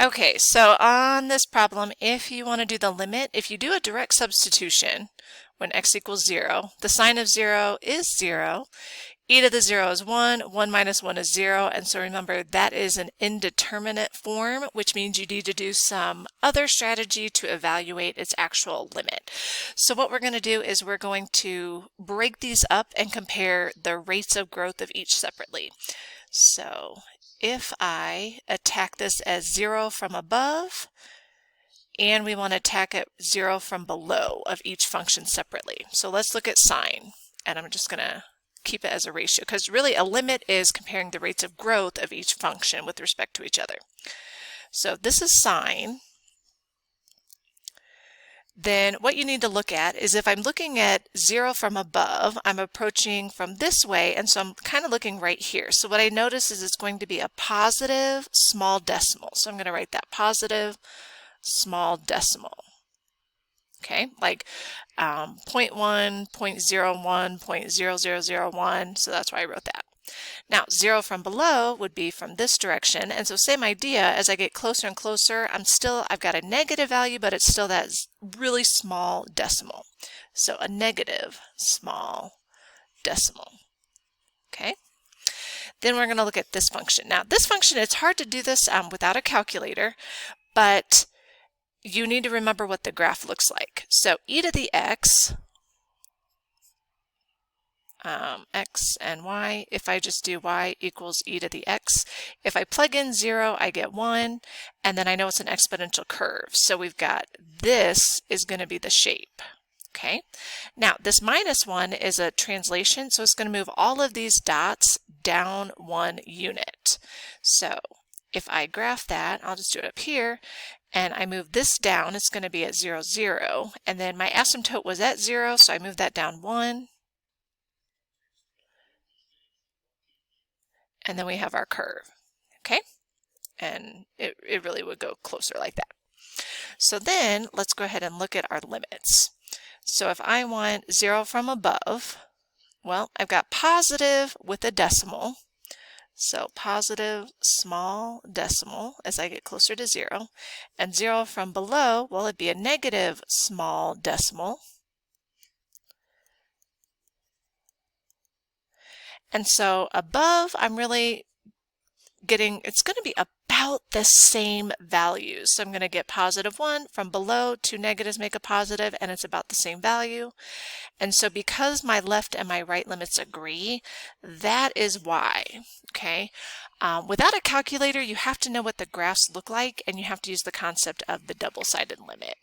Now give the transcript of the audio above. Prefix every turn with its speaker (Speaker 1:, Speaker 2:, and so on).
Speaker 1: Okay, so on this problem, if you want to do the limit, if you do a direct substitution when x equals 0, the sign of 0 is 0, e to the 0 is 1, 1 minus 1 is 0, and so remember that is an indeterminate form, which means you need to do some other strategy to evaluate its actual limit. So what we're going to do is we're going to break these up and compare the rates of growth of each separately. So if I attack this as 0 from above, and we want to attack it 0 from below of each function separately. So let's look at sine, and I'm just going to keep it as a ratio, because really a limit is comparing the rates of growth of each function with respect to each other. So if this is sine, then what you need to look at is if I'm looking at 0 from above, I'm approaching from this way, and so I'm kind of looking right here. So what I notice is it's going to be a positive small decimal. So I'm going to write that positive small decimal. Okay, like 0.1, 0.01, 0.0001, so that's why I wrote that. Now, 0 from below would be from this direction, and so same idea, as I get closer and closer, I've got a negative value, but it's still that really small decimal. So a negative small decimal. Okay? Then we're going to look at this function. Now, this function, it's hard to do this without a calculator, but you need to remember what the graph looks like. So e to the x, x and y, if I just do y equals e to the x, if I plug in 0, I get 1, and then I know it's an exponential curve. So we've got this is going to be the shape. Okay, now this minus 1 is a translation, so it's going to move all of these dots down 1 unit. So if I graph that, I'll just do it up here, and I move this down, it's going to be at 0, 0, and then my asymptote was at 0, so I move that down 1, and then we have our curve. Okay, and it really would go closer like that. So then let's go ahead and look at our limits. So if I want 0 from above, well, I've got positive with a decimal. So positive small decimal as I get closer to 0. And 0 from below, well, it'd be a negative small decimal. And so above, I'm really getting, it's going to be about the same values. So I'm going to get positive 1 from below, 2 negatives make a positive, and it's about the same value. And so because my left and my right limits agree, that is why. Okay. Without a calculator, you have to know what the graphs look like, and you have to use the concept of the double-sided limit.